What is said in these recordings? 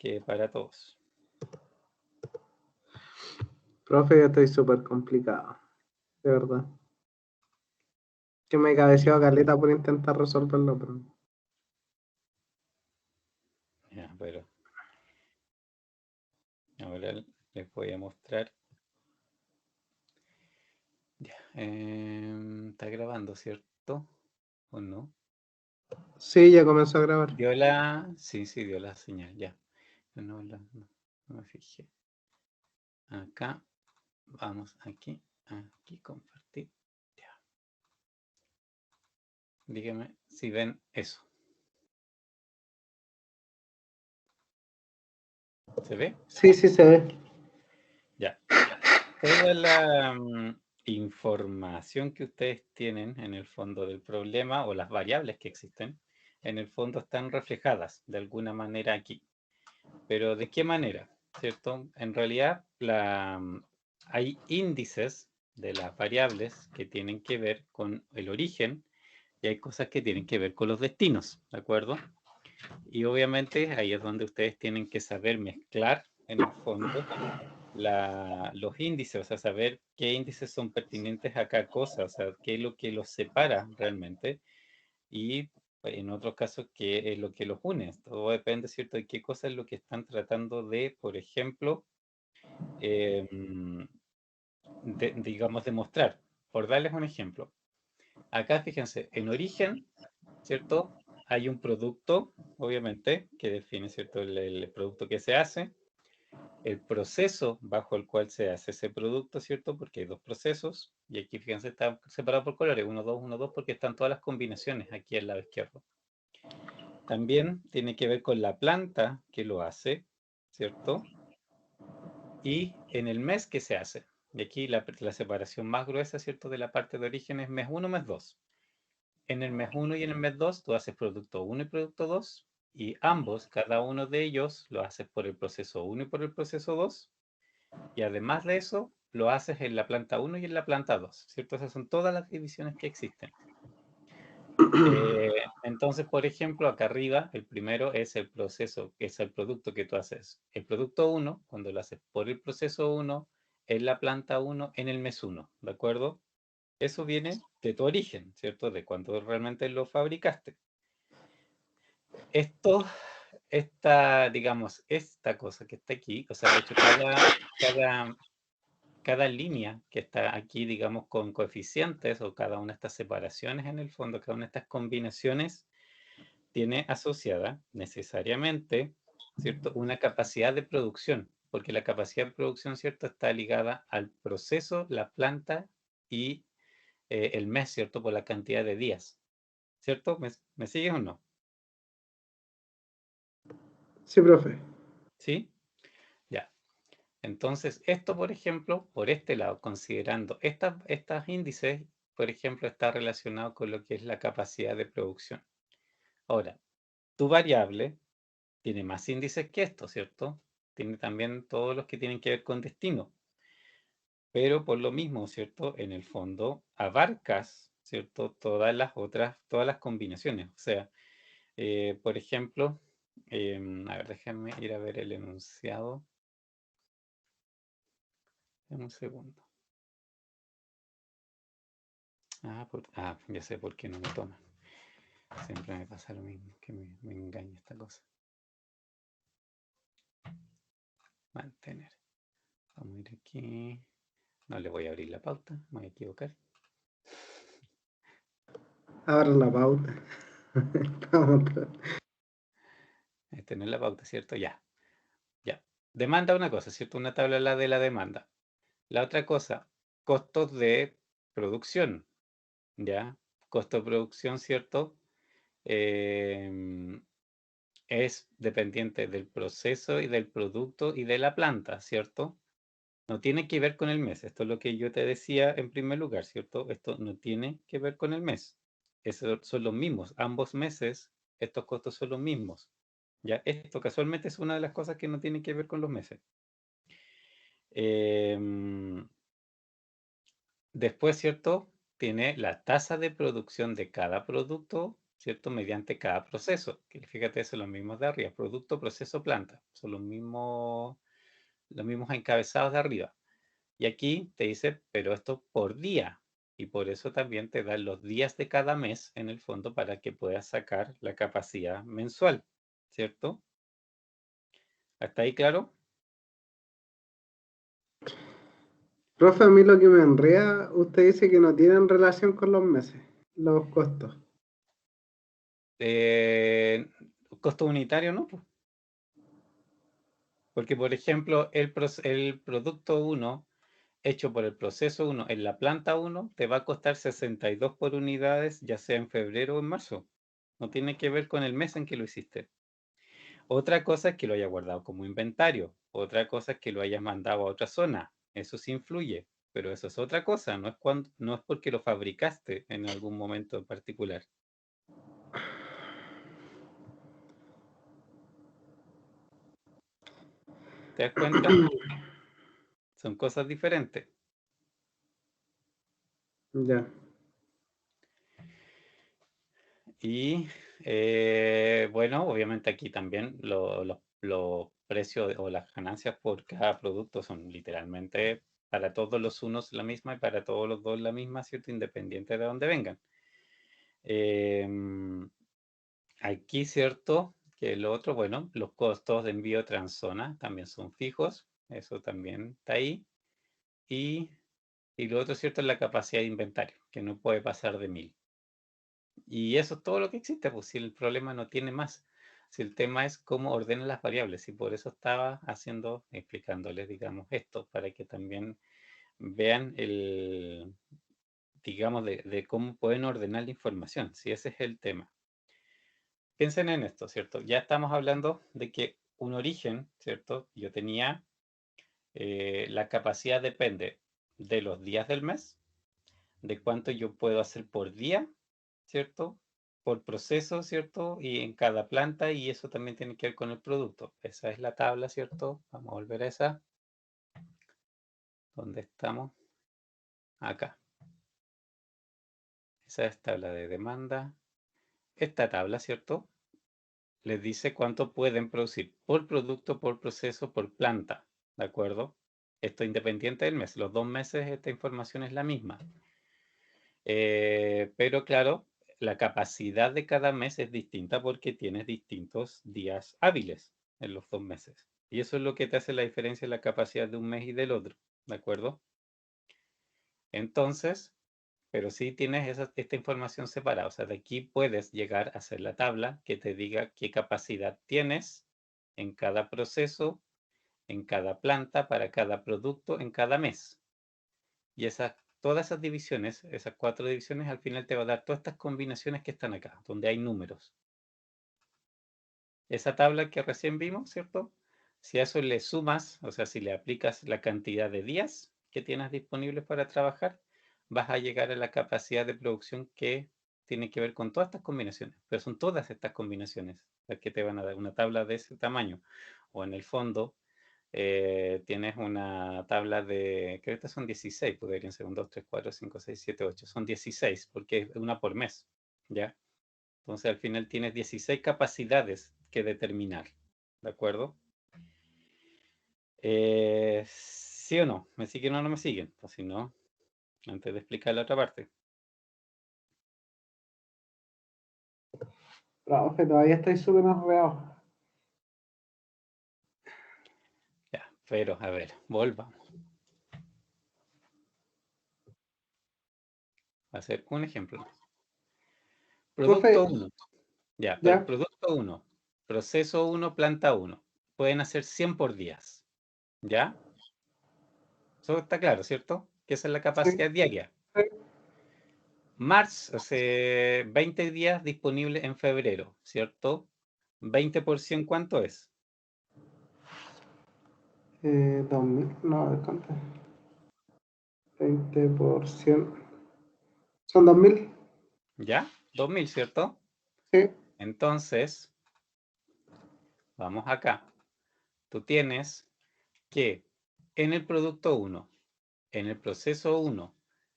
que para todos. Profe, yo estoy súper complicado, de verdad. Que me cabeceó caleta por intentar resolverlo, pero... Ya, pero ahora les voy a mostrar. Ya, está grabando, ¿cierto? ¿O no? Sí, ya comenzó a grabar. Dio la... Sí, dio la señal, ya. No me fijé. Acá, vamos aquí, compartir. Ya. Dígame si ven eso. ¿Se ve? Sí, sí se ve. Ya. Toda la información que ustedes tienen en el fondo del problema o las variables que existen, en el fondo están reflejadas de alguna manera aquí. Pero ¿de qué manera? ¿Cierto? En realidad hay índices de las variables que tienen que ver con el origen y hay cosas que tienen que ver con los destinos, ¿de acuerdo? Y obviamente ahí es donde ustedes tienen que saber mezclar en el fondo los índices, o sea, saber qué índices son pertinentes a cada cosa, o sea, qué es lo que los separa realmente y en otros casos qué es lo que los une. Todo depende, ¿cierto?, de qué cosa es lo que están tratando de, por ejemplo, digamos, demostrar. Por darles un ejemplo. Acá, fíjense, en origen, ¿cierto? Hay un producto, obviamente, que define, ¿cierto?, el producto que se hace, el proceso bajo el cual se hace ese producto, ¿cierto? Porque hay dos procesos, y aquí, fíjense, está separado por colores, 1, 2, 1, 2, porque están todas las combinaciones aquí al lado izquierdo. También tiene que ver con la planta que lo hace, ¿cierto? Y en el mes que se hace. Y aquí la separación más gruesa, ¿cierto?, de la parte de origen es mes 1, mes 2. En el mes 1 y en el mes 2 tú haces producto 1 y producto 2, y ambos, cada uno de ellos, lo haces por el proceso 1 y por el proceso 2, y además de eso, lo haces en la planta 1 y en la planta 2, ¿cierto? Esas son todas las divisiones que existen. Entonces, por ejemplo, acá arriba, el primero es el proceso, que es el producto que tú haces. El producto 1, cuando lo haces por el proceso 1, en la planta 1, en el mes 1, ¿de acuerdo? Eso viene de tu origen, ¿cierto? De cuando realmente lo fabricaste. Digamos, esta cosa que está aquí, o sea, de hecho, cada línea que está aquí, digamos, con coeficientes, o cada una de estas separaciones en el fondo, cada una de estas combinaciones, tiene asociada necesariamente, ¿cierto?, una capacidad de producción, porque la capacidad de producción, ¿cierto?, está ligada al proceso, la planta y el mes, ¿cierto?, por la cantidad de días, ¿cierto? ¿Me sigues o no? Sí, profe. ¿Sí? Ya. Entonces, esto, por ejemplo, por este lado, considerando estos índices, por ejemplo, está relacionado con lo que es la capacidad de producción. Ahora, tu variable tiene más índices que esto, ¿cierto? Tiene también todos los que tienen que ver con destino. Pero por lo mismo, ¿cierto? En el fondo abarcas, ¿cierto?, todas las combinaciones. O sea, por ejemplo, a ver, déjenme ir a ver el enunciado. En un segundo. Ya sé por qué no me toma. Siempre me pasa lo mismo, que me engaña esta cosa. Mantener. Vamos a ir aquí. No le voy a abrir la pauta, me voy a equivocar. Ahora la pauta. Esta no es la pauta, ¿cierto? Ya. Ya. Demanda una cosa, ¿cierto? Una tabla de la demanda. La otra cosa, costos de producción. ¿Ya? Costo de producción, ¿cierto? Es dependiente del proceso y del producto y de la planta, ¿cierto? No tiene que ver con el mes. Esto es lo que yo te decía en primer lugar, ¿cierto? Esto no tiene que ver con el mes. Esos son los mismos. Ambos meses, estos costos son los mismos. Ya, esto casualmente es una de las cosas que no tiene que ver con los meses. Después, ¿cierto? Tiene la tasa de producción de cada producto ¿cierto? Mediante cada proceso. Que fíjate, son los mismos de arriba. Producto, proceso, planta. Son los mismos encabezados de arriba. Y aquí te dice, pero esto por día. Y por eso también te dan los días de cada mes en el fondo para que puedas sacar la capacidad mensual, ¿cierto? ¿Hasta ahí claro? Profe, a mí lo que me enrea, usted dice que no tienen relación con los meses, los costos. Costo unitario, ¿no? Pues, porque, por ejemplo, el producto 1 hecho por el proceso 1 en la planta 1 te va a costar 62 por unidades, ya sea en febrero o en marzo. No tiene que ver con el mes en que lo hiciste. Otra cosa es que lo hayas guardado como inventario. Otra cosa es que lo hayas mandado a otra zona. Eso sí influye, pero eso es otra cosa. No es porque lo fabricaste en algún momento en particular. ¿Te das cuenta? Son cosas diferentes. Ya. Y bueno, obviamente aquí también los precios o las ganancias por cada producto son literalmente para todos los unos la misma y para todos los dos la misma, ¿cierto? Independiente de dónde vengan. Aquí, ¿cierto? Que lo otro, bueno, los costos de envío transzona también son fijos, eso también está ahí. Y lo otro, ¿cierto? Es la capacidad de inventario, que no puede pasar de 1000. Y eso es todo lo que existe, pues si el problema no tiene más. Si el tema es cómo ordenan las variables, y por eso estaba explicándoles, digamos, esto, para que también vean digamos, de cómo pueden ordenar la información, si ese es el tema. Piensen en esto, ¿cierto? Ya estamos hablando de que un origen, ¿cierto? Yo tenía, la capacidad depende de los días del mes, de cuánto yo puedo hacer por día, ¿cierto? Por proceso, ¿cierto? Y en cada planta, y eso también tiene que ver con el producto. Esa es la tabla, ¿cierto? Vamos a volver a esa. ¿Dónde estamos? Acá. Esa es tabla de demanda. Esta tabla, ¿cierto? Les dice cuánto pueden producir por producto, por proceso, por planta. ¿De acuerdo? Esto independiente del mes. Los 2 meses esta información es la misma. Pero claro, la capacidad de cada mes es distinta porque tienes distintos días hábiles en los 2 meses. Y eso es lo que te hace la diferencia en la capacidad de un mes y del otro. ¿De acuerdo? Entonces, pero sí tienes esta información separada. O sea, de aquí puedes llegar a hacer la tabla que te diga qué capacidad tienes en cada proceso, en cada planta, para cada producto, en cada mes. Y todas esas divisiones, esas 4 divisiones, al final te va a dar todas estas combinaciones que están acá, donde hay números. Esa tabla que recién vimos, ¿cierto? Si a eso le sumas, o sea, si le aplicas la cantidad de días que tienes disponibles para trabajar, vas a llegar a la capacidad de producción que tiene que ver con todas estas combinaciones. Pero son todas estas combinaciones las que te van a dar una tabla de ese tamaño. O en el fondo, tienes una tabla de, creo que estas son 16, podrían ser 1, 2, 3, 4, 5, 6, 7, 8. Son 16, porque es una por mes, ¿ya? Entonces al final tienes 16 capacidades que determinar, ¿de acuerdo? ¿Sí o no? ¿Me siguen o no me siguen? Pues si no, antes de explicar la otra parte. Profe, todavía estoy súper enredado. Ya, pero a ver, volvamos. Va a ser un ejemplo. Producto Profe, 1. Ya, ya, producto 1. Proceso 1, planta 1. Pueden hacer 100 por días. ¿Ya? Eso está claro, ¿cierto? Que esa es la sí, capacidad diaria. sí. Marzo, o sea, 20 días disponibles en febrero, ¿cierto? 20%, ¿cuánto es? 2000, no, desconté. 20%. Son 2000, ¿Ya? 2000, ¿cierto? sí. Entonces, vamos acá. Tú tienes que en el producto 1, en el proceso 1,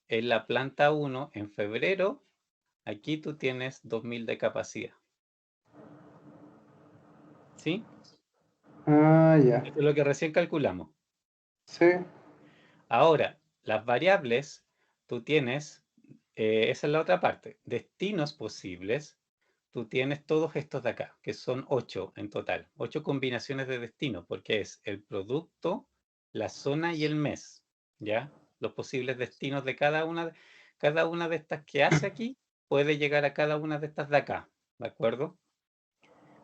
en la planta 1, en febrero, aquí tú tienes 2000 de capacidad. ¿Sí? Ah, ya. Esto es lo que recién calculamos. Sí. Ahora, las variables, tú tienes, esa es la otra parte, destinos posibles, tú tienes todos estos de acá, que son 8 en total, 8 combinaciones de destino, porque es el producto, la zona y el mes, ¿ya? Los posibles destinos de cada una de estas que hace aquí, puede llegar a cada una de estas de acá, ¿de acuerdo?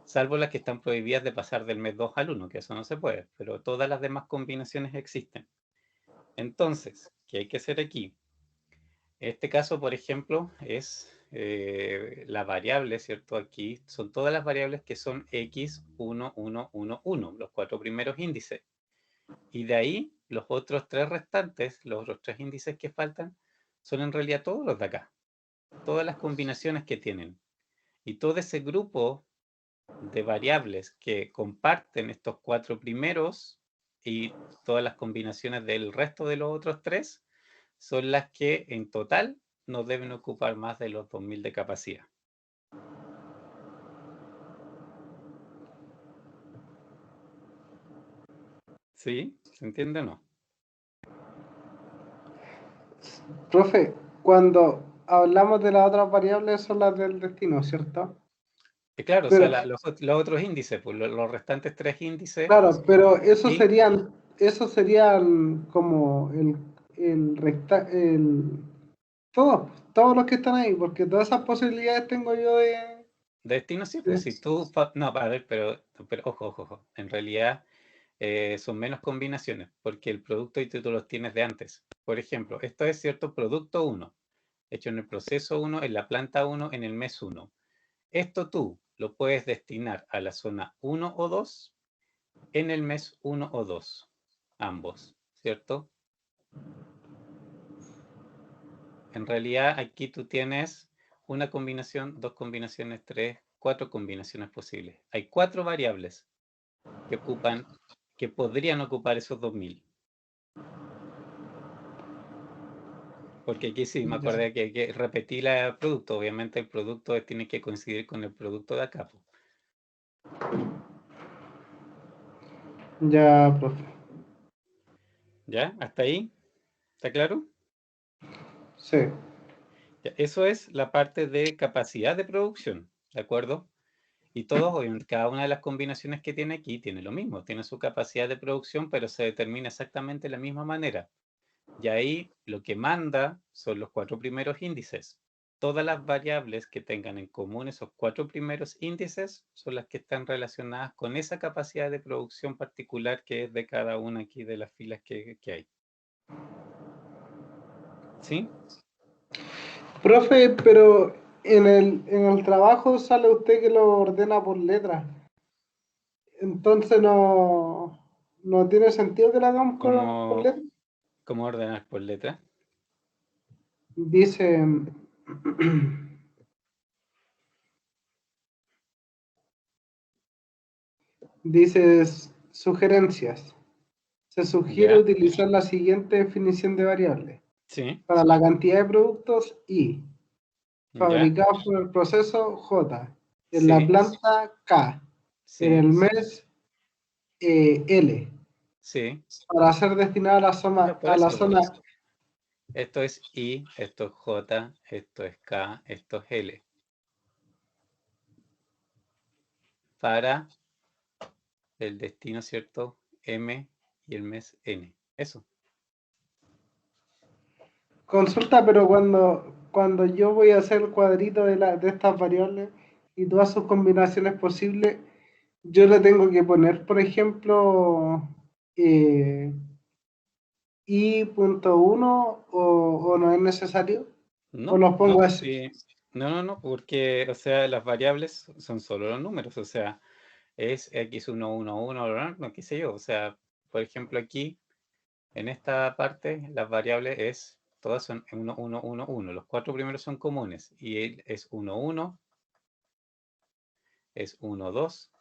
Salvo las que están prohibidas de pasar del mes 2 al 1, que eso no se puede, pero todas las demás combinaciones existen. Entonces, ¿qué hay que hacer aquí? Este caso, por ejemplo, es la variable, ¿cierto? Aquí son todas las variables que son X, 1, 1, 1, 1, los 4 primeros índices. Y de ahí, los otros 3 restantes, los otros 3 índices que faltan, son en realidad todos los de acá. Todas las combinaciones que tienen. Y todo ese grupo de variables que comparten estos 4 primeros y todas las combinaciones del resto de los otros 3 son las que en total no deben ocupar más de los 2000 de capacidad. ¿Sí? ¿Se entiende o no? Profe, cuando hablamos de las otras variables son las del destino, ¿cierto? Claro, o sea, Pero, los otros índices, pues los restantes 3 índices, claro, pero ¿sí? esos serían como todos los que están ahí, porque todas esas posibilidades tengo yo De destino sí, pues de- si tú, no, a ver, pero ojo, ojo, ojo, en realidad son menos combinaciones, porque el producto y tú los tienes de antes. Por ejemplo, esto es cierto producto 1, hecho en el proceso 1, en la planta 1, en el mes 1. Esto tú lo puedes destinar a la zona 1 o 2 en el mes 1 o 2, ambos, ¿cierto? En realidad aquí tú tienes una combinación, 2 combinaciones, 3, 4 combinaciones posibles. Hay 4 variables que podrían ocupar esos 2000. Porque aquí sí, me Ya, acordé que hay que repetir el producto. Obviamente el producto tiene que coincidir con el producto de acá, pues. ya, profe. ¿Ya? ¿Hasta ahí? ¿Está claro? Sí. Ya, eso es la parte de capacidad de producción, ¿de acuerdo? Y todos, obviamente, cada una de las combinaciones que tiene aquí tiene lo mismo, tiene su capacidad de producción, pero se determina exactamente de la misma manera. Y ahí lo que manda son los 4 primeros índices. Todas las variables que tengan en común esos 4 primeros índices son las que están relacionadas con esa capacidad de producción particular que es de cada una aquí de las filas que hay. ¿Sí? Profe, pero en el trabajo sale usted que lo ordena por letra. Entonces no tiene sentido que lo hagamos por ¿Cómo, letra. cómo ordenar por letra? Dice, dices sugerencias. Se sugiere ¿Ya? utilizar la siguiente definición de variable. ¿Sí? Para la cantidad de productos, I. ¿Ya? Fabricados por el proceso, J. En la ¿Sí? planta, K. En ¿Sí? el mes, L. ¿Sí? Para ser destinado a la zona, Ya, por eso, po. zona. Esto es I, esto es J, esto es K, esto es L. Para el destino, ¿cierto? M y el mes N. Eso. Consulta, pero cuando yo voy a hacer el cuadrito de estas variables y todas sus combinaciones posibles, yo le tengo que poner, por ejemplo, I.1 o no es necesario, o No, los no, pongo pues así. sí. No, no, no, porque, o sea, las variables son solo los números, o sea, es X1, 1, 1, no, qué sé yo, o sea, por ejemplo, aquí, en esta parte, las variables todas son 1, 1, 1, 1, los 4 primeros son comunes, y él es 1, 1, es 1, 2,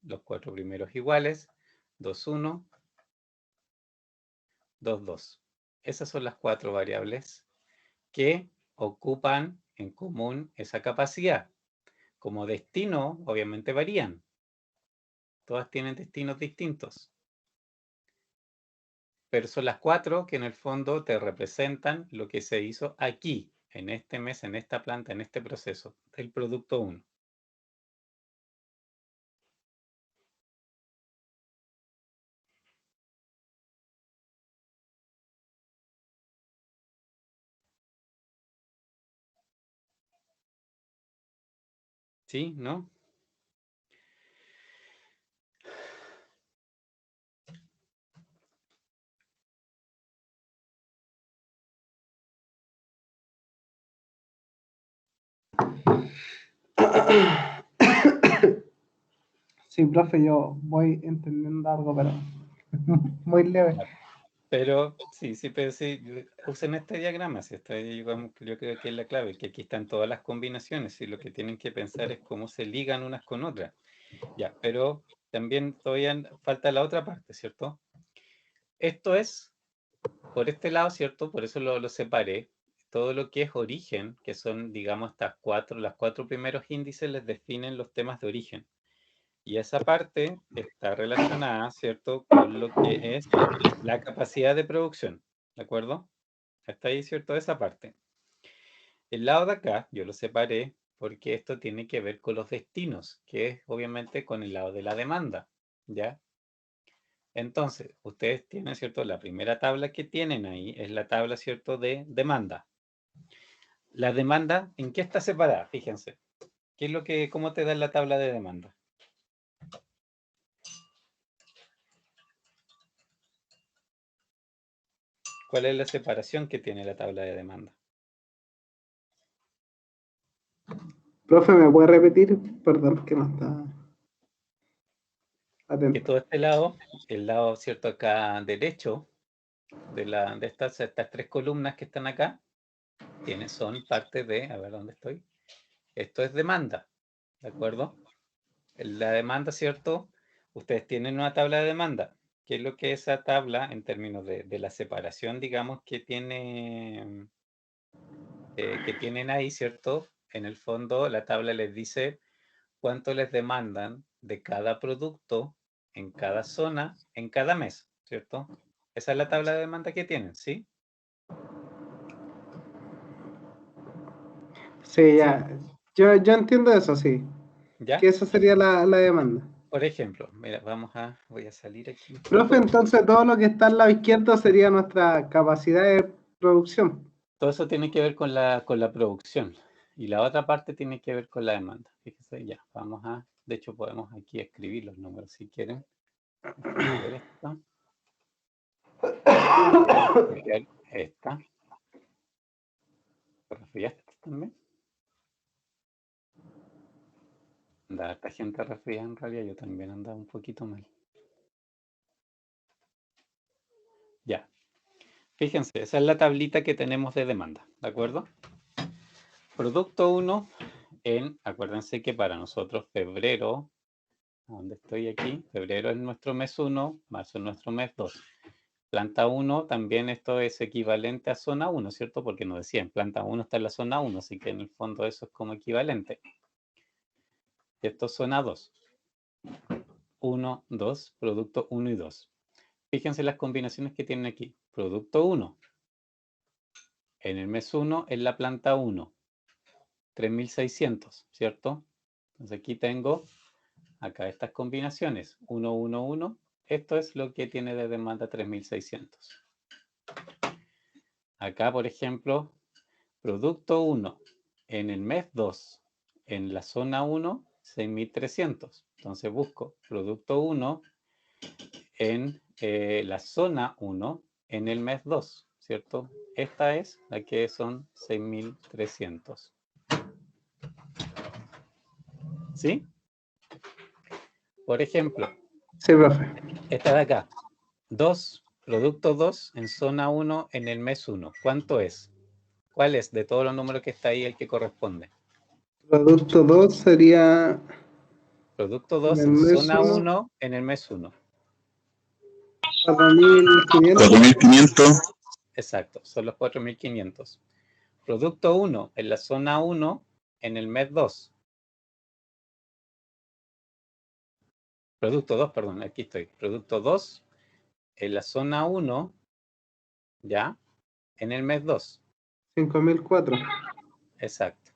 los 4 primeros iguales, 2, 1, 2, 2. Esas son las 4 variables que ocupan en común esa capacidad. Como destino, obviamente varían. Todas tienen destinos distintos. Pero son las 4 que en el fondo te representan lo que se hizo aquí, en este mes, en esta planta, en este proceso, del producto 1. ¿Sí? ¿No? Sí, profe, yo voy entendiendo algo, pero muy leve. Pero sí, usen este diagrama, si yo creo que es la clave, que aquí están todas las combinaciones y lo que tienen que pensar es cómo se ligan unas con otras. Ya, pero también todavía falta la otra parte, ¿cierto? Esto es, por este lado, ¿cierto? Por eso lo separé. Todo lo que es origen, que son, digamos, las 4 primeros índices les definen los temas de origen. Y esa parte está relacionada, ¿cierto?, con lo que es la capacidad de producción, ¿de acuerdo? Hasta ahí, ¿cierto?, esa parte. El lado de acá, yo lo separé porque esto tiene que ver con los destinos, que es obviamente con el lado de la demanda, ¿ya? Entonces, ustedes tienen, ¿cierto?, la primera tabla que tienen ahí es la tabla, ¿cierto?, de demanda. La demanda, ¿en qué está separada? Fíjense. ¿Cómo te da la tabla de demanda? ¿Cuál es la separación que tiene la tabla de demanda? Profe, ¿me puede repetir? Perdón, que no está Que atento. todo este lado, el lado, ¿cierto?, acá derecho de estas 3 columnas que están acá, son parte de, a ver dónde estoy, esto es demanda, ¿de acuerdo? La demanda, ¿cierto? Ustedes tienen una tabla de demanda. ¿Qué es lo que es esa tabla en términos de la separación, digamos, que tienen ahí, ¿cierto? En el fondo, la tabla les dice cuánto les demandan de cada producto, en cada zona, en cada mes, ¿cierto? Esa es la tabla de demanda que tienen, ¿sí? Sí, ya. Yo entiendo eso, sí. ¿Ya? Que esa sería la demanda. Por ejemplo, mira, voy a salir aquí un Profe, poco. entonces todo lo que está al lado izquierdo sería nuestra capacidad de producción. Todo eso tiene que ver con la producción. Y la otra parte tiene que ver con la demanda. Fíjense, ya, de hecho podemos aquí escribir los números si quieren. Déjenme ver esto. Copiar esta. Copiar esta también. Anda harta gente resfriada en realidad, yo también andaba un poquito mal. Ya. Fíjense, esa es la tablita que tenemos de demanda, ¿de acuerdo? Producto 1 acuérdense que para nosotros febrero, ¿dónde estoy aquí? Febrero es nuestro mes 1, marzo es nuestro mes 2. Planta 1 también esto es equivalente a zona 1, ¿cierto? Porque nos decían, planta 1 está en la zona 1, así que en el fondo eso es como equivalente. Esto es zona 2. 1, 2, producto 1 y 2. Fíjense las combinaciones que tienen aquí. Producto 1. En el mes 1 es la planta 1. 3600, ¿cierto? Entonces aquí tengo acá estas combinaciones. 1, 1, 1. Esto es lo que tiene de demanda 3600. Acá, por ejemplo, producto 1 en el mes 2 en la zona 1, 6300. Entonces busco producto 1 en la zona 1 en el mes 2, ¿cierto? Esta es la que son 6300. ¿Sí? Por ejemplo, Sí, profe. esta de acá. Producto 2 en zona 1 en el mes 1. ¿Cuánto es? ¿Cuál es de todos los números que está ahí el que corresponde? Producto 2 sería Producto en 2 el en mes zona 1, 1 en el mes 1. 4.500. 4.500. Exacto, son los 4500. Producto 1 en la zona 1 en el mes 2. Producto 2, perdón, aquí estoy. Producto 2 en la zona 1, ¿ya? En el mes 2. 5004. Exacto.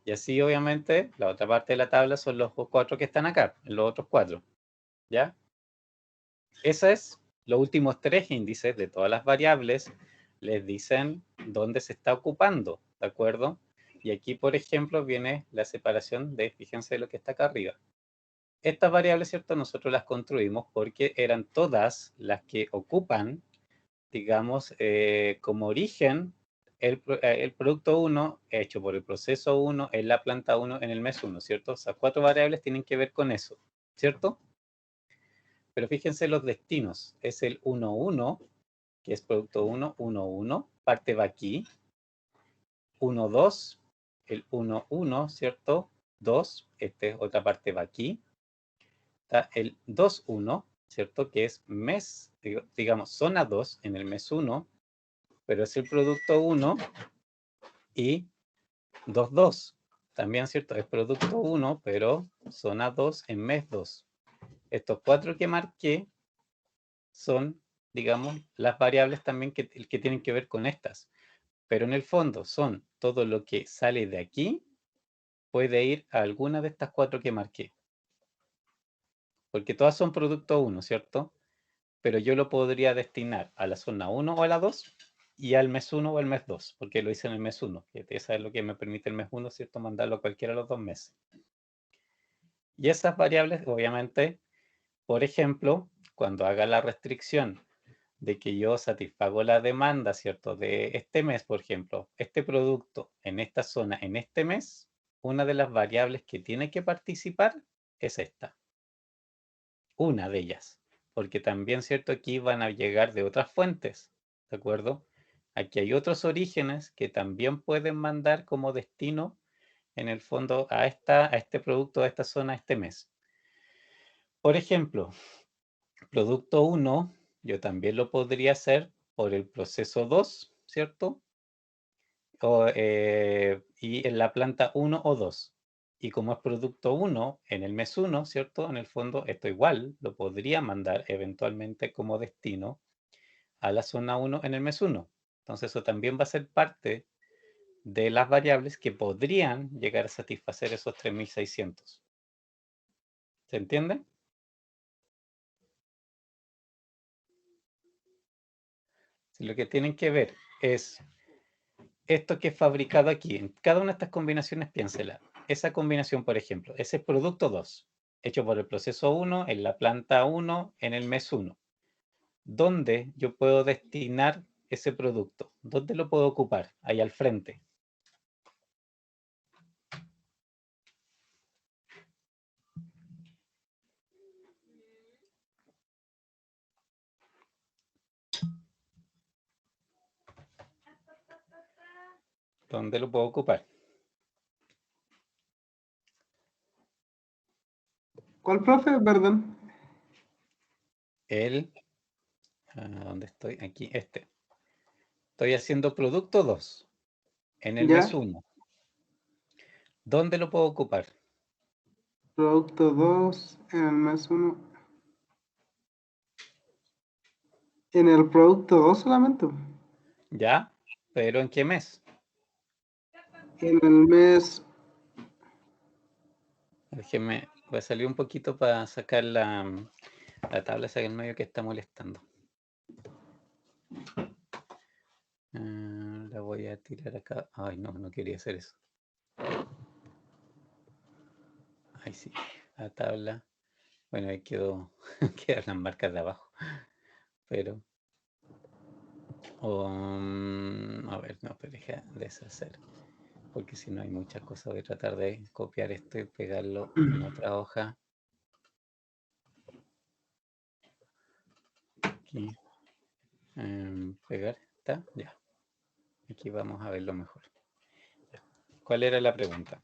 Y así, obviamente, la otra parte de la tabla son los 4 que están acá, los otros 4, ¿ya? Esa es los últimos 3 índices de todas las variables, les dicen dónde se está ocupando, ¿de acuerdo? Y aquí, por ejemplo, viene la separación de, fíjense lo que está acá arriba. Estas variables, ¿cierto? Nosotros las construimos porque eran todas las que ocupan, digamos, como origen el producto 1 hecho por el proceso 1 en la planta 1 en el mes 1, ¿cierto? O sea, 4 variables tienen que ver con eso, ¿cierto? Pero fíjense los destinos. Es el 1, 1, que es producto 1, 1, 1, parte va aquí. 1, 2, el 1, 1, ¿cierto? 2, otra parte va aquí. Está el 2, 1, ¿cierto? Que es mes, digamos, zona 2 en el mes 1, pero es el producto 1 y 2, 2. También, ¿cierto? Es producto 1, pero zona 2 en mes 2. Estos 4 que marqué son, digamos, las variables también que tienen que ver con estas. Pero en el fondo son todo lo que sale de aquí puede ir a alguna de estas 4 que marqué. Porque todas son producto 1, ¿cierto? Pero yo lo podría destinar a la zona 1 o a la 2 y al mes 1 o al mes 2, porque lo hice en el mes 1, que esa es lo que me permite el mes 1, ¿cierto? Mandarlo a cualquiera de los 2 meses. Y esas variables, obviamente, por ejemplo, cuando haga la restricción de que yo satisfago la demanda, ¿cierto? De este mes, por ejemplo, este producto en esta zona, en este mes, una de las variables que tiene que participar es esta. Una de ellas. Porque también, ¿cierto? Aquí van a llegar de otras fuentes, ¿de acuerdo? Aquí hay otros orígenes que también pueden mandar como destino, en el fondo, a este producto, a esta zona, a este mes. Por ejemplo, producto 1, yo también lo podría hacer por el proceso 2, ¿cierto? Y en la planta 1 o 2. Y como es producto 1 en el mes 1, ¿cierto? En el fondo esto igual lo podría mandar eventualmente como destino a la zona 1 en el mes 1. Entonces eso también va a ser parte de las variables que podrían llegar a satisfacer esos 3600. ¿Se entiende? Si lo que tienen que ver es esto que es fabricado aquí, en cada una de estas combinaciones, piénsela. Esa combinación, por ejemplo, ese es producto 2, hecho por el proceso 1, en la planta 1, en el mes 1. ¿Dónde yo puedo destinar ese producto? ¿Dónde lo puedo ocupar? Ahí al frente. ¿Dónde lo puedo ocupar? ¿Cuál, profe? Perdón. ¿Dónde estoy? Aquí, Estoy haciendo producto 2 en el mes ¿Ya? 1. ¿Dónde lo puedo ocupar? Producto 2 en el mes 1. En el producto 2 solamente. ¿Ya? ¿Pero en qué mes? En el mes. Déjeme, voy a salir un poquito para sacar la tabla esa en medio que está molestando. La voy a tirar acá. Ay, no, no quería hacer eso. Ahí sí, la tabla. Bueno, ahí quedan las marcas de abajo. Pero, a ver, no, pero deja deshacer. Porque si no hay muchas cosas, voy a tratar de copiar esto y pegarlo en otra hoja. Aquí. Pegar, ¿está? Ya. Aquí vamos a verlo mejor. ¿Cuál era la pregunta?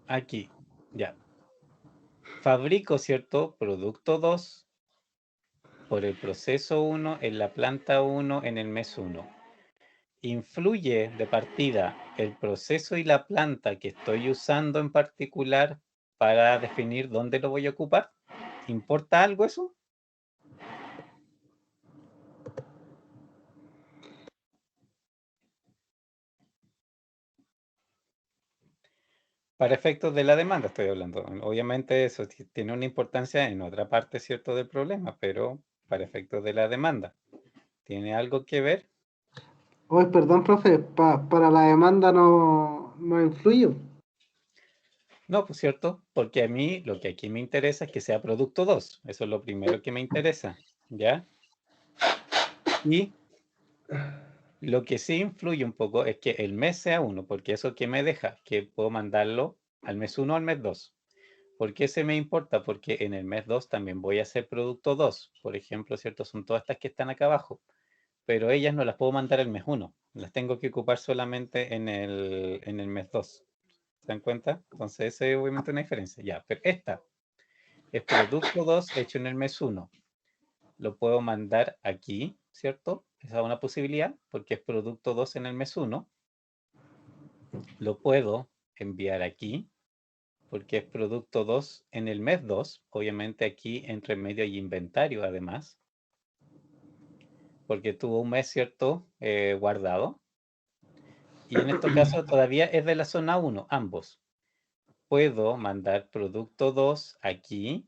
Aquí, ya. Fabrico, ¿cierto? Producto 2 por el proceso 1, en la planta 1, en el mes 1. ¿Influye de partida el proceso y la planta que estoy usando en particular para definir dónde lo voy a ocupar? ¿Importa algo eso? Para efectos de la demanda estoy hablando. Obviamente eso tiene una importancia en otra parte, ¿cierto?, del problema, pero para efectos de la demanda. ¿Tiene algo que ver? Oye, perdón, profe, para la demanda no influye. No, pues cierto, porque a mí lo que aquí me interesa es que sea producto 2. Eso es lo primero que me interesa, ¿ya? Y lo que sí influye un poco es que el mes sea 1, porque eso que me deja, que puedo mandarlo al mes 1 o al mes 2. ¿Por qué se me importa? Porque en el mes 2 también voy a hacer producto 2. Por ejemplo, ¿cierto? Son todas estas que están acá abajo. Pero ellas no las puedo mandar al mes 1. Las tengo que ocupar solamente en el mes 2. ¿Se dan cuenta? Entonces, esa es obviamente una diferencia. Ya, pero esta es producto 2 hecho en el mes 1. Lo puedo mandar aquí, ¿cierto? Esa es una posibilidad, porque es producto 2 en el mes 1. Lo puedo enviar aquí, porque es producto 2 en el mes 2. Obviamente aquí entre medio hay inventario además, porque tuvo un mes, ¿cierto?, guardado. Y en este caso todavía es de la zona 1, ambos. Puedo mandar producto 2 aquí,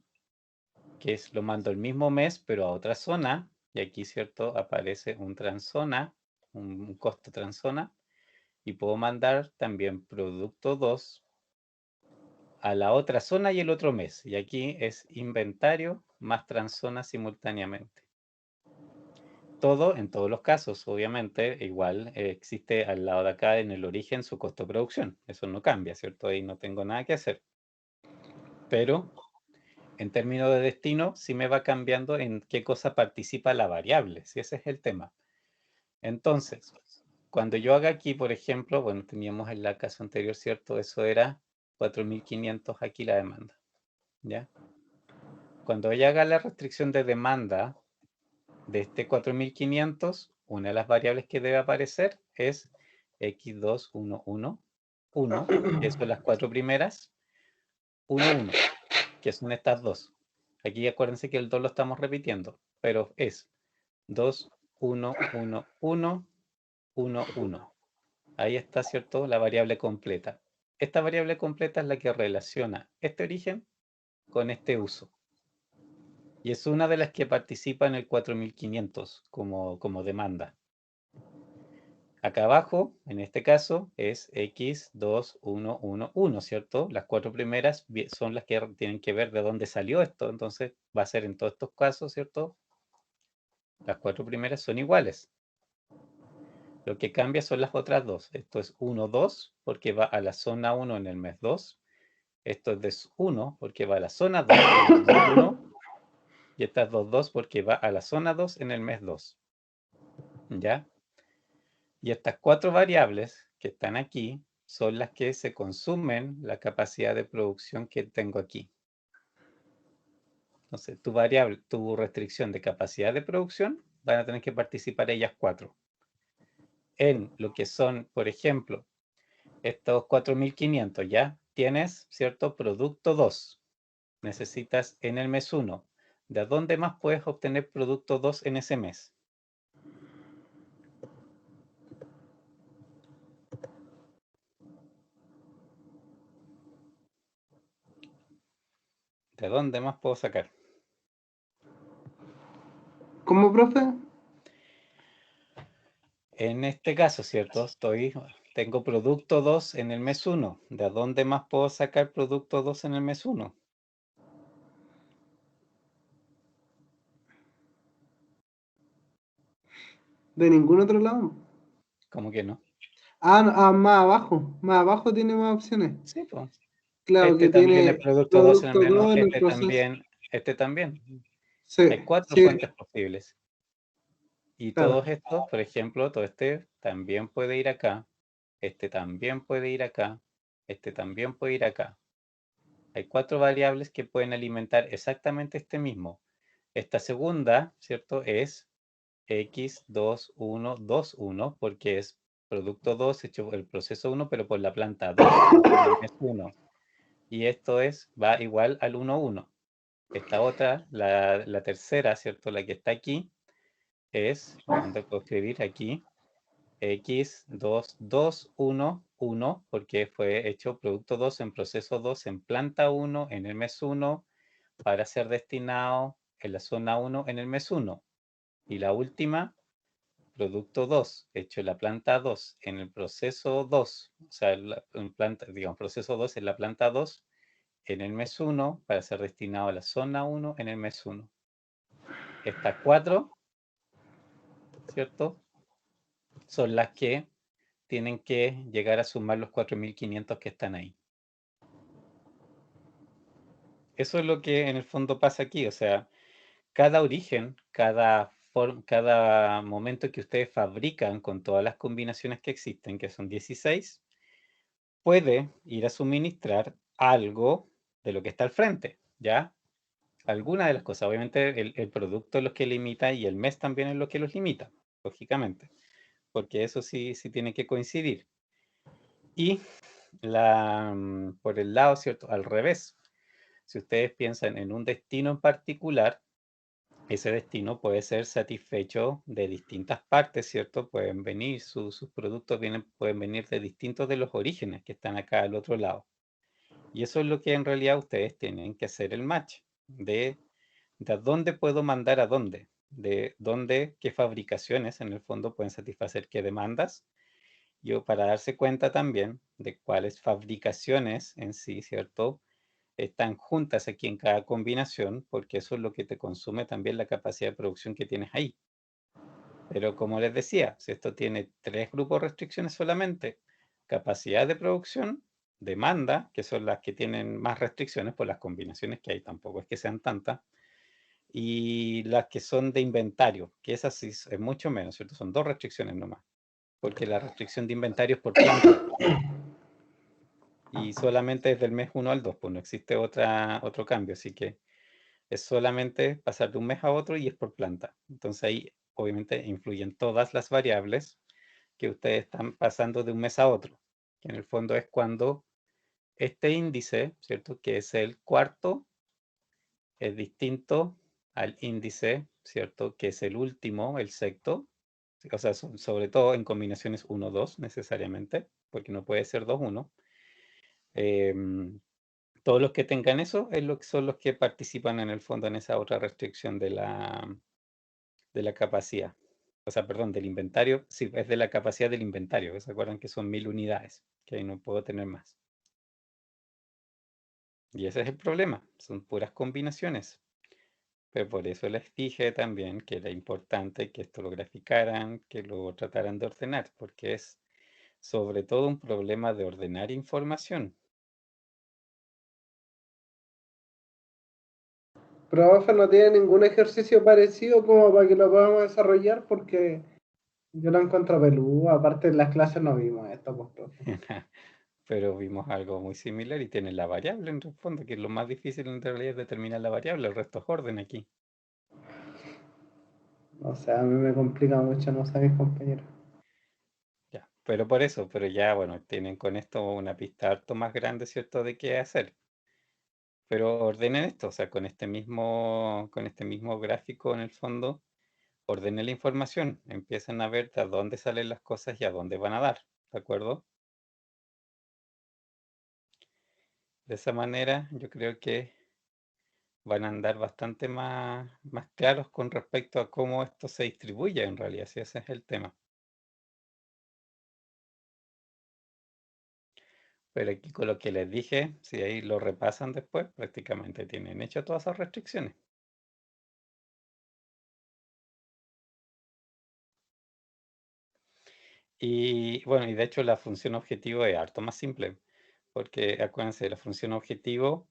que es, lo mando el mismo mes, pero a otra zona. Y aquí, ¿cierto?, aparece un transzona, un costo transzona. Y puedo mandar también producto 2 a la otra zona y el otro mes. Y aquí es inventario más transzona simultáneamente. Todo, en todos los casos, obviamente, igual existe al lado de acá en el origen su costo de producción. Eso no cambia, ¿cierto? Ahí no tengo nada que hacer. Pero en términos de destino, sí me va cambiando en qué cosa participa la variable, si ese es el tema. Entonces, cuando yo haga aquí, por ejemplo, bueno, teníamos en la caso anterior, ¿cierto? Eso era 4.500 aquí la demanda, ¿ya? Cuando yo haga la restricción de demanda de este 4.500, una de las variables que debe aparecer es x2, 1, 1, que son las 4 primeras, 1, 1, que son estas dos. Aquí acuérdense que el 2 lo estamos repitiendo, pero es 2, 1, 1, 1, 1, 1. Ahí está, ¿cierto?, la variable completa. Esta variable completa es la que relaciona este origen con este uso. Y es una de las que participa en el 4.500 como demanda. Acá abajo, en este caso, es x2, 1, 1, 1, ¿cierto? Las 4 primeras son las que tienen que ver de dónde salió esto. Entonces, va a ser en todos estos casos, ¿cierto? Las 4 primeras son iguales. Lo que cambia son las otras dos. Esto es 1, 2, porque va a la zona 1 en el mes 2. Esto es de 1, porque va a la zona 2 en el mes 1. Y estas 2, 2, porque va a la zona 2 en el mes 2. ¿Ya? Y estas 4 variables que están aquí son las que se consumen la capacidad de producción que tengo aquí. Entonces, tu variable, tu restricción de capacidad de producción, van a tener que participar ellas 4. En lo que son, por ejemplo, estos 4.500, ya tienes, ¿cierto?, producto 2. Necesitas en el mes 1. ¿De dónde más puedes obtener producto 2 en ese mes? ¿De dónde más puedo sacar? ¿Cómo, profe? En este caso, ¿cierto? Tengo producto 2 en el mes 1. ¿De dónde más puedo sacar producto 2 en el mes 1? De ningún otro lado. ¿Cómo que no? Más abajo. Más abajo tiene más opciones. Sí, pues. Claro Este que también es tiene producto 2 en el producto mes 1. 2 en el Este proceso. también. Este también. Sí, Hay 4 sí, fuentes posibles. Y claro. todos estos, por ejemplo, todo este también puede ir acá. Este también puede ir acá. Este también puede ir acá. Hay 4 variables que pueden alimentar exactamente este mismo. Esta segunda, ¿cierto? Es X2121 porque es producto 2 hecho por el proceso 1, pero por la planta 2 en el mes 1. Y esto va igual al 1,1. Esta otra, la tercera, ¿cierto? La que está aquí, es, donde puedo escribir aquí, X2211, porque fue hecho producto 2 en proceso 2 en planta 1 en el mes 1 para ser destinado en la zona 1 en el mes 1. Y la última, producto 2, hecho en la planta 2 en el proceso 2, o sea, en planta, digamos, proceso 2 en la planta 2 en el mes 1 para ser destinado a la zona 1 en el mes 1. Estas 4, ¿cierto? Son las que tienen que llegar a sumar los 4.500 que están ahí. Eso es lo que en el fondo pasa aquí, o sea, cada origen, cada momento que ustedes fabrican con todas las combinaciones que existen, que son 16, puede ir a suministrar algo de lo que está al frente, ¿ya? Alguna de las cosas. Obviamente el producto es lo que limita y el mes también es lo que los limita, lógicamente, porque eso sí tiene que coincidir. Y por el lado, ¿cierto? Al revés, si ustedes piensan en un destino en particular, ese destino puede ser satisfecho de distintas partes, ¿cierto? Pueden venir, sus productos pueden venir de distintos de los orígenes que están acá al otro lado. Y eso es lo que en realidad ustedes tienen que hacer el match de dónde puedo mandar a dónde, de dónde, qué fabricaciones en el fondo pueden satisfacer qué demandas. Yo para darse cuenta también de cuáles fabricaciones en sí, ¿cierto? Están juntas aquí en cada combinación, porque eso es lo que te consume también la capacidad de producción que tienes ahí. Pero como les decía, si esto tiene 3 grupos de restricciones solamente, capacidad de producción, demanda, que son las que tienen más restricciones por las combinaciones que hay, tampoco es que sean tantas, y las que son de inventario, que esas sí es mucho menos, ¿cierto? Son 2 restricciones nomás, porque la restricción de inventario es por planta. Y solamente es del mes 1 al 2, pues no existe otro cambio, así que es solamente pasar de un mes a otro y es por planta. Entonces ahí obviamente influyen todas las variables que ustedes están pasando de un mes a otro, que en el fondo es cuando este índice, ¿cierto? Que es el cuarto, es distinto al índice, ¿cierto? Que es el último, el sexto, o sea, sobre todo en combinaciones 1-2 necesariamente, porque no puede ser 2-1. Todos los que tengan eso son los que participan en el fondo en esa otra restricción de la capacidad. O sea, perdón, del inventario. Sí, es de la capacidad del inventario. ¿Se acuerdan que son 1000 unidades? Que ahí no puedo tener más. Y ese es el problema. Son puras combinaciones. Pero por eso les dije también que era importante que esto lo graficaran, que lo trataran de ordenar, porque es sobre todo un problema de ordenar información. Profe, no tiene ningún ejercicio parecido como para que lo podamos desarrollar porque yo lo encuentro peludo. Aparte en las clases no vimos esto, pues, profe. Pero vimos algo muy similar y tiene la variable en el fondo, que es lo más difícil en realidad es determinar la variable, el resto es orden aquí. O sea, a mí me complica mucho, no sé, mis compañeros. Ya, pero por eso, pero ya, bueno, tienen con esto una pista harto más grande, ¿cierto?, de qué hacer. Pero ordenen esto, o sea, con este mismo gráfico en el fondo, ordenen la información, empiezan a ver de dónde salen las cosas y a dónde van a dar, ¿de acuerdo? De esa manera, yo creo que van a andar bastante más claros con respecto a cómo esto se distribuye en realidad, si ese es el tema. Pero aquí con lo que les dije, si ahí lo repasan después, prácticamente tienen hecho todas esas restricciones. Y bueno, y de hecho la función objetivo es harto más simple, porque acuérdense, la función objetivo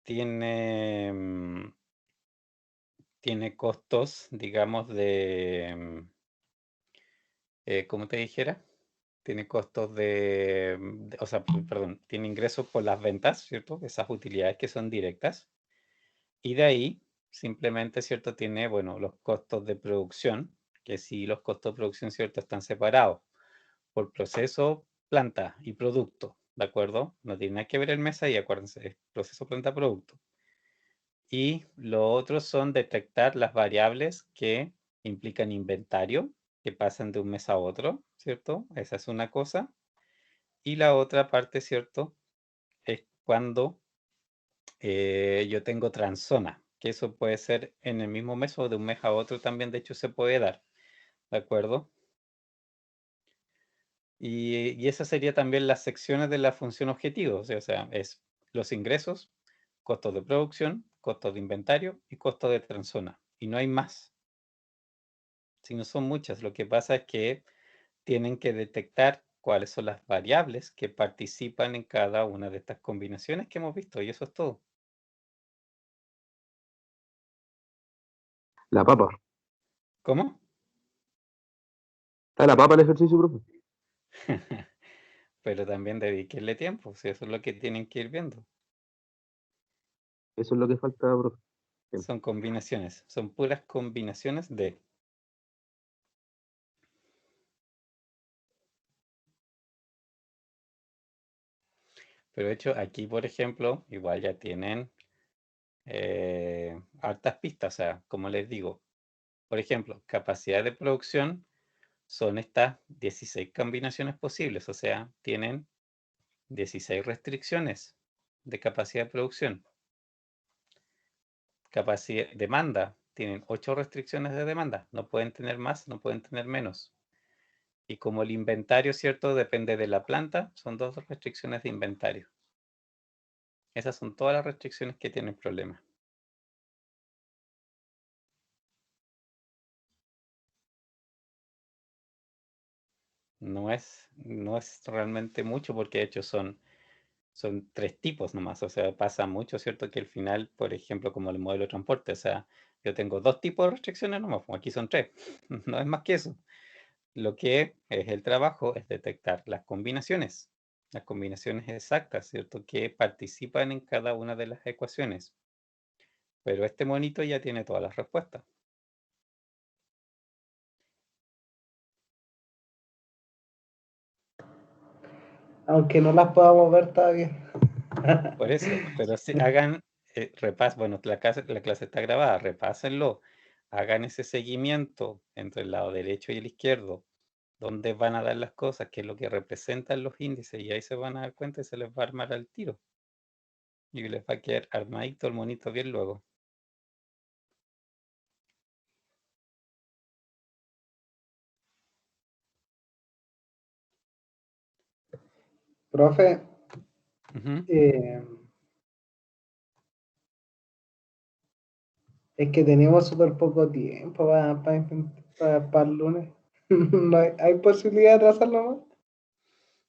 tiene, tiene costos, digamos, ¿cómo te dijera? Tiene costos o sea, perdón, tiene ingresos por las ventas, ¿cierto? Esas utilidades que son directas. Y de ahí simplemente, ¿cierto? Tiene, bueno, los costos de producción, que sí, los costos de producción, ¿cierto? Están separados por proceso, planta y producto, ¿de acuerdo? No tiene nada que ver el mes ahí, acuérdense, es proceso, planta, producto. Y lo otro son detectar las variables que implican inventario, que pasan de un mes a otro, ¿cierto? Esa es una cosa. Y la otra parte, ¿cierto? Es cuando yo tengo transzona, que eso puede ser en el mismo mes o de un mes a otro también, de hecho se puede dar, ¿de acuerdo? Y esas serían también las secciones de la función objetivo, o sea, es los ingresos, costos de producción, costos de inventario y costos de transzona. Y no hay más. Si no son muchas, lo que pasa es que tienen que detectar cuáles son las variables que participan en cada una de estas combinaciones que hemos visto, y eso es todo. La papa. ¿Cómo? Está la papa el ejercicio, profe. Pero también dediquenle tiempo, si eso es lo que tienen que ir viendo. Eso es lo que falta, profe. Son combinaciones, son puras combinaciones de... Pero de hecho, aquí, por ejemplo, igual ya tienen hartas pistas. O sea, como les digo, por ejemplo, capacidad de producción son estas 16 combinaciones posibles. O sea, tienen 16 restricciones de capacidad de producción. Capacidad, demanda, tienen 8 restricciones de demanda. No pueden tener más, no pueden tener menos. Y como el inventario, ¿cierto? Depende de la planta, son 2 restricciones de inventario. Esas son todas las restricciones que tienen problemas. No es realmente mucho porque de hecho son 3 tipos nomás. O sea, pasa mucho, ¿cierto? Que al final, por ejemplo, como el modelo de transporte, o sea, yo tengo 2 tipos de restricciones nomás, pues aquí son 3. No es más que eso. Lo que es el trabajo es detectar las combinaciones exactas, ¿cierto? Que participan en cada una de las ecuaciones. Pero este monito ya tiene todas las respuestas. Aunque no las podamos ver todavía. Por eso, pero si hagan bueno, la clase está grabada, repásenlo, hagan ese seguimiento entre el lado derecho y el izquierdo, dónde van a dar las cosas, qué es lo que representan los índices, y ahí se van a dar cuenta y se les va a armar al tiro. Y les va a quedar armadito el monito bien luego. Profe, Ujú. es que tenemos súper poco tiempo para el lunes. ¿No hay posibilidad de trazarlo más?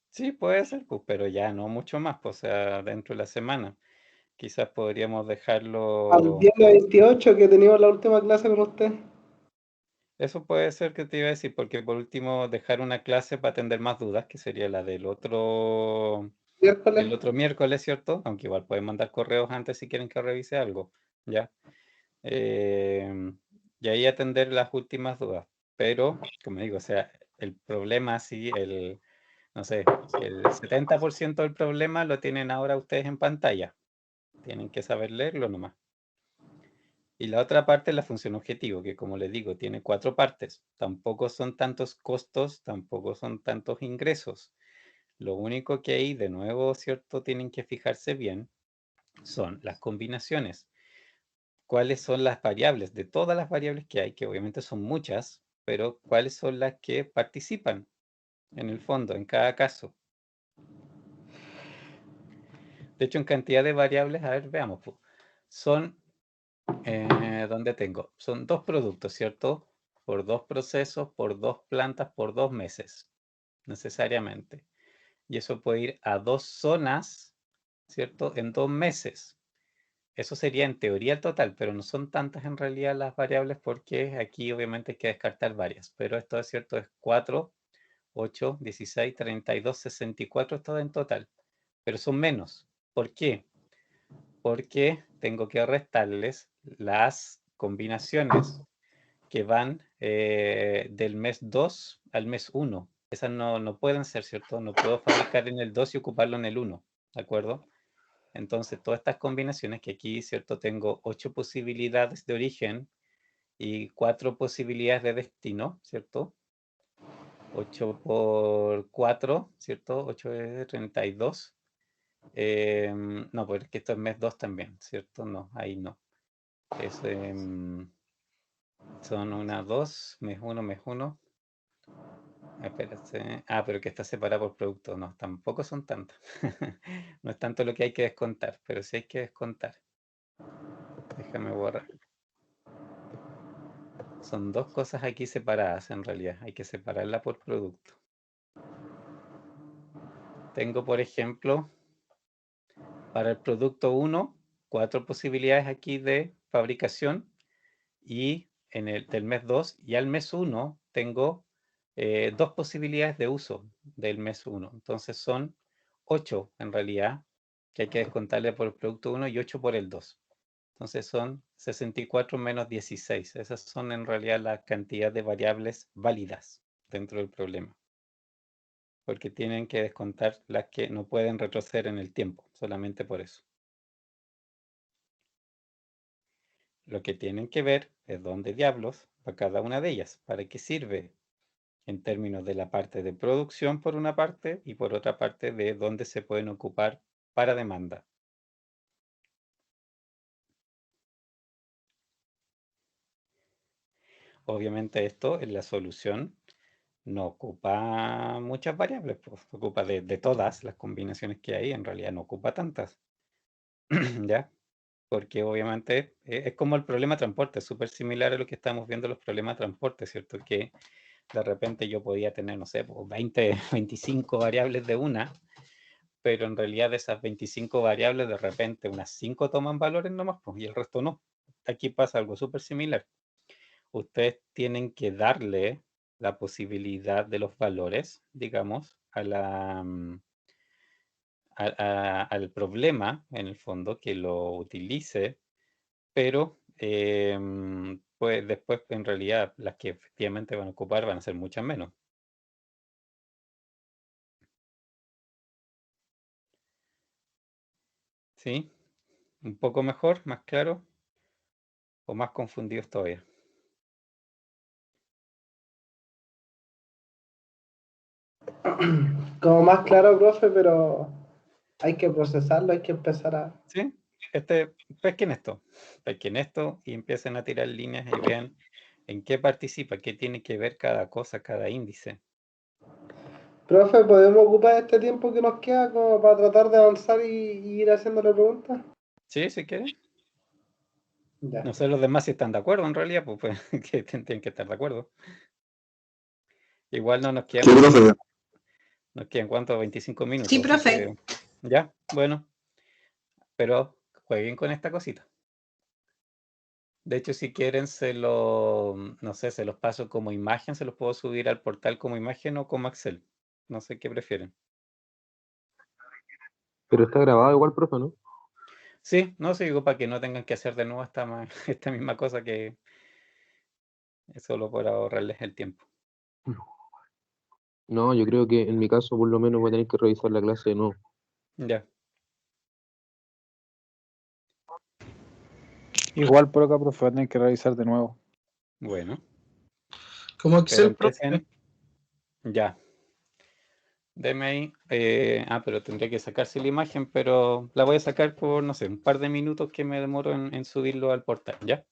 Sí, puede ser, pues, pero ya no mucho más, pues, o sea, dentro de la semana. Quizás podríamos Al dejarlo. viernes 28 que teníamos la última clase con usted. Eso puede ser que te iba a decir, porque por último dejar una clase para atender más dudas, que sería la del otro Miércoles. miércoles, ¿cierto? Aunque igual pueden mandar correos antes si quieren que revise algo, ¿ya? Y ahí atender las últimas dudas. Pero, como digo, o sea, el problema, sí, no sé, el 70% del problema lo tienen ahora ustedes en pantalla. Tienen que saber leerlo nomás. Y la otra parte es la función objetivo, que como les digo, tiene 4 partes. Tampoco son tantos costos, tampoco son tantos ingresos. Lo único que ahí, de nuevo, ¿cierto? Tienen que fijarse bien son las combinaciones. ¿Cuáles son las variables? De todas las variables que hay, que obviamente son muchas, pero ¿cuáles son las que participan en el fondo, en cada caso? De hecho, en cantidad de variables, a ver, veamos, pues, son, ¿dónde tengo? Son 2 productos, ¿cierto? Por 2 procesos, por 2 plantas, por 2 meses, necesariamente. Y eso puede ir a 2 zonas, ¿cierto? En 2 meses. Eso sería en teoría el total, pero no son tantas en realidad las variables porque aquí obviamente hay que descartar varias. Pero esto es cierto, es 4, 8, 16, 32, 64, todo en total. Pero son menos. ¿Por qué? Porque tengo que restarles las combinaciones que van del mes 2 al mes 1. Esas no pueden ser, ¿cierto? No puedo fabricar en el 2 y ocuparlo en el 1, ¿de acuerdo? Entonces, todas estas combinaciones, que aquí, ¿cierto? Tengo 8 posibilidades de origen y 4 posibilidades de destino, ¿cierto? 8 por 4, ¿cierto? 8 es 32. No, porque esto es mes 2 también, ¿cierto? No, ahí no. Es, son una, 2, mes 1, mes 1. Espérate. Ah, pero que está separada por producto. No, tampoco son tantas. No es tanto lo que hay que descontar, pero sí hay que descontar. Déjame borrar. Son dos cosas aquí separadas en realidad. Hay que separarla por producto. Tengo, por ejemplo, para el producto 1, 4 posibilidades aquí de fabricación. Y en el del mes 2 y al mes 1 tengo 2 posibilidades de uso del mes 1. Entonces son 8 en realidad, que hay que descontarle por el producto 1 y 8 por el 2. Entonces son 64 menos 16. Esas son en realidad la cantidad de variables válidas dentro del problema. Porque tienen que descontar las que no pueden retroceder en el tiempo, solamente por eso. Lo que tienen que ver es dónde diablos va cada una de ellas, para qué sirve en términos de la parte de producción por una parte y por otra parte de dónde se pueden ocupar para demanda. Obviamente esto en la solución no ocupa muchas variables, pues ocupa de todas las combinaciones que hay, en realidad no ocupa tantas, ¿ya? Porque obviamente es como el problema de transporte, es súper similar a lo que estamos viendo los problemas de transporte, ¿cierto? Que de repente yo podía tener, no sé, 20, 25 variables de una, pero en realidad de esas 25 variables, de repente unas 5 toman valores nomás, pues, y el resto no. Aquí pasa algo súper similar. Ustedes tienen que darle la posibilidad de los valores, digamos, al problema, en el fondo, que lo utilice, pero pues después en realidad las que efectivamente van a ocupar van a ser muchas menos. ¿Sí? ¿Un poco mejor, más claro o más confundidos todavía? Como más claro, profe, pero hay que procesarlo, hay que empezar a... ¿Sí? Pesquen esto y empiecen a tirar líneas y vean en qué participa, qué tiene que ver cada cosa, cada índice. Profe, ¿podemos ocupar este tiempo que nos queda como para tratar de avanzar y ir haciéndole preguntas? ¿Sí? Si quieren. Ya. No sé los demás si están de acuerdo en realidad, pues, que tienen que estar de acuerdo. Igual no nos quedan Sí, profe. nos quedan ¿cuánto? 25 minutos. Sí, Así profe. que, ya, bueno, pero jueguen con esta cosita. De hecho, si quieren, no sé, se los paso como imagen, se los puedo subir al portal como imagen o como Excel. No sé qué prefieren. Pero está grabado igual, profe, ¿no? Sí, no, sí, digo para que no tengan que hacer de nuevo esta misma cosa, que es solo por ahorrarles el tiempo. No, yo creo que en mi caso por lo menos voy a tener que revisar la clase de nuevo. Ya, Igual por acá, profe, va a tener que revisar de nuevo. bueno, Como pero Excel, profe. empiecen. Ya. Deme ahí. Pero tendría que sacarse la imagen, pero la voy a sacar por, no sé, un par de minutos que me demoro en subirlo al portal, ¿ya?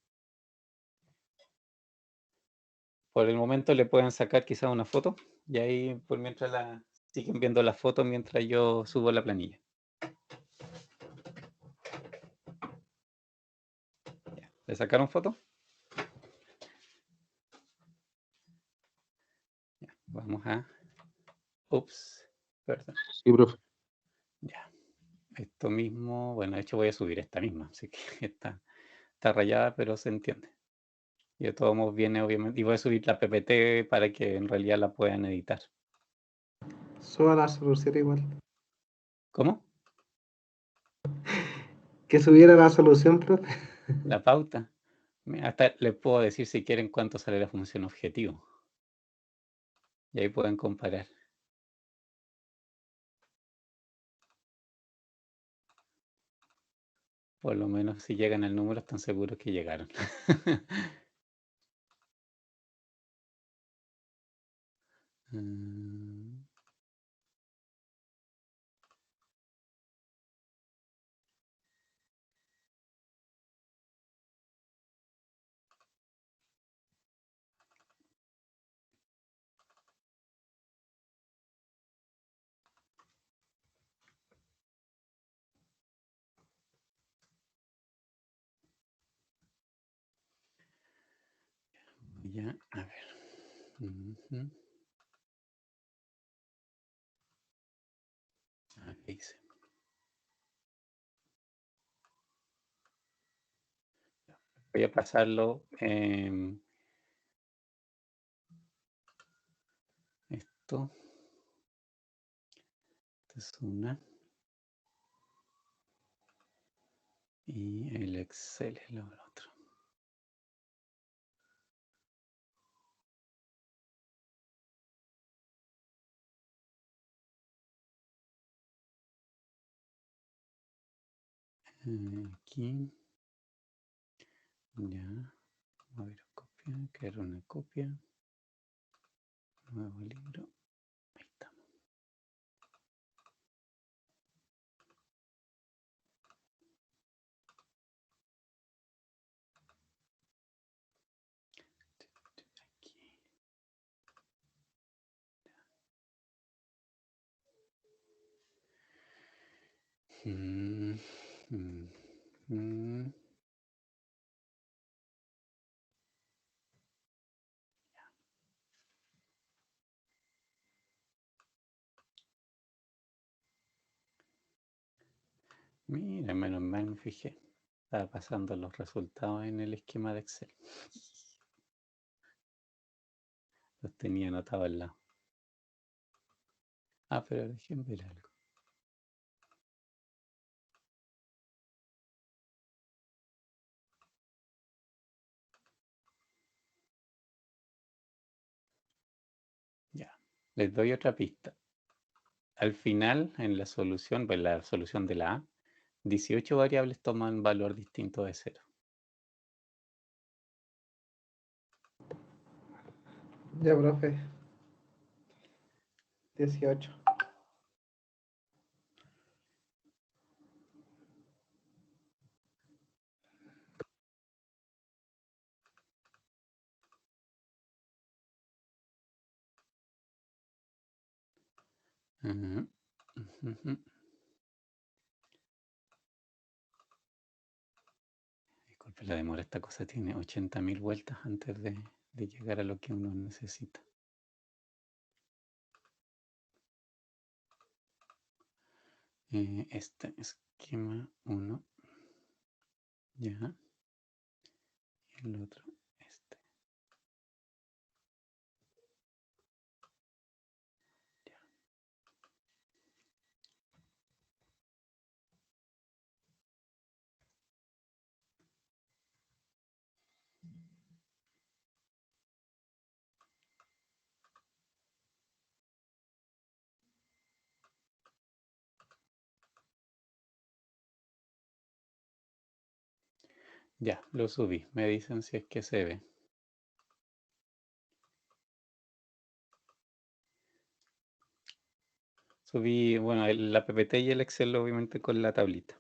Por el momento le pueden sacar quizás una foto y ahí por mientras siguen viendo la foto mientras yo subo la planilla. Ya. ¿Le sacaron foto? Ya. Vamos a... Ups, perdón. Sí, profe. Ya. Esto mismo, bueno, de hecho voy a subir esta misma, así que está rayada, pero se entiende. Y de todos modos viene, obviamente, y voy a subir la PPT para que en realidad la puedan editar. Suba la solución igual. ¿Cómo? Que subiera la solución, profe. La pauta. Mira, hasta les puedo decir si quieren cuánto sale la función objetivo. Y ahí pueden comparar. Por lo menos si llegan al número están seguros que llegaron. Mm, Ya, a ver. Ujú. ¿Qué hice? Voy a pasarlo. Esto. Esta es una. Y el Excel es lo otro. Aquí. Ya. A ver, copia. Crear una copia. Nuevo libro. Ahí estamos. Aquí. Mm, mm, mm. Mira, menos mal me fijé. Estaba pasando los resultados en el esquema de Excel. Los tenía anotados al lado. Ah, pero déjenme ver algo. Ya. Les doy otra pista. Al final, en la solución, pues la solución de la A, 18 variables toman valor distinto de 0. Ya, profe. 18. Ujú, ujú. Disculpe la demora, esta cosa tiene 80.000 vueltas antes de llegar a lo que uno necesita. Este esquema 1, ya, y el otro, este. Ya. Ya, lo subí. Me dicen si es que se ve. Subí, bueno, la PPT y el Excel obviamente con la tablita.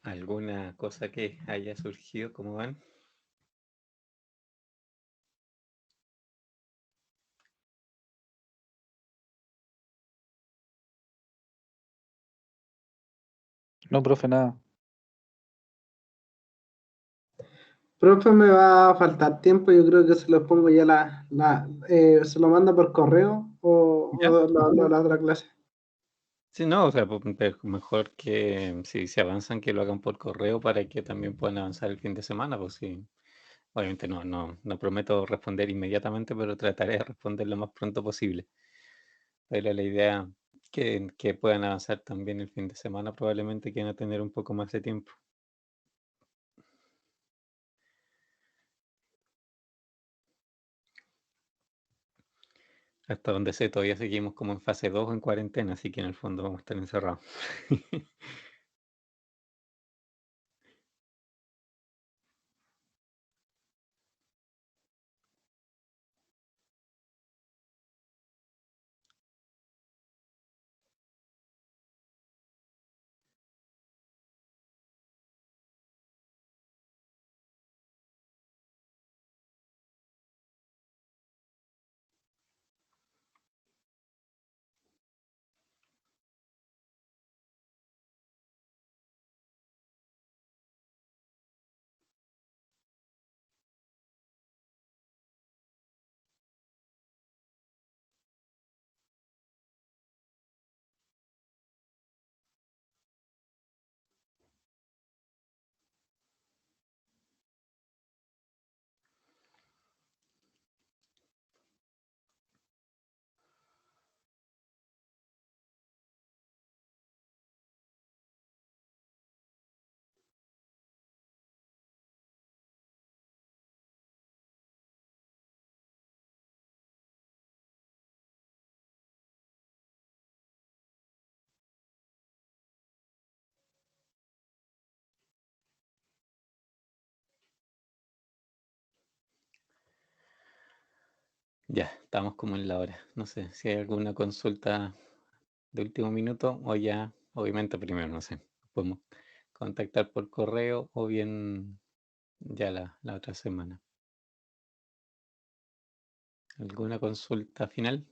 ¿Alguna cosa que haya surgido? ¿Cómo van? No, profe, nada. Profe, me va a faltar tiempo, yo creo que se lo pongo ya se lo manda por correo ¿Ya? o lo hablo a la otra clase. Sí, no, o sea, mejor que si se avanzan que lo hagan por correo para que también puedan avanzar el fin de semana, pues sí. Obviamente no prometo responder inmediatamente, pero trataré de responder lo más pronto posible. Pero la idea que puedan avanzar también el fin de semana, probablemente que van a tener un poco más de tiempo. Hasta donde sé, todavía seguimos como en fase 2 en cuarentena, así que en el fondo vamos a estar encerrados. Ya, estamos como en la hora. No sé si hay alguna consulta de último minuto o ya, obviamente primero, no sé. Podemos contactar por correo o bien ya la otra semana. ¿Alguna consulta final?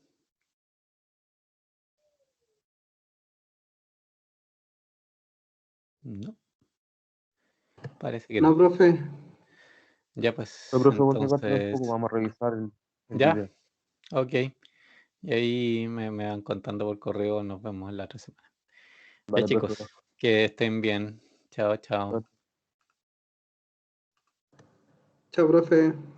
No, parece que No, no. profe. Ya pues, No, profe, por si acaso entonces, tampoco vamos a revisar el ya, video. ok. Y ahí me van contando por correo, nos vemos la otra semana. Ya Vale, chicos, profe. que estén bien. Chao, chao. Chao, profe.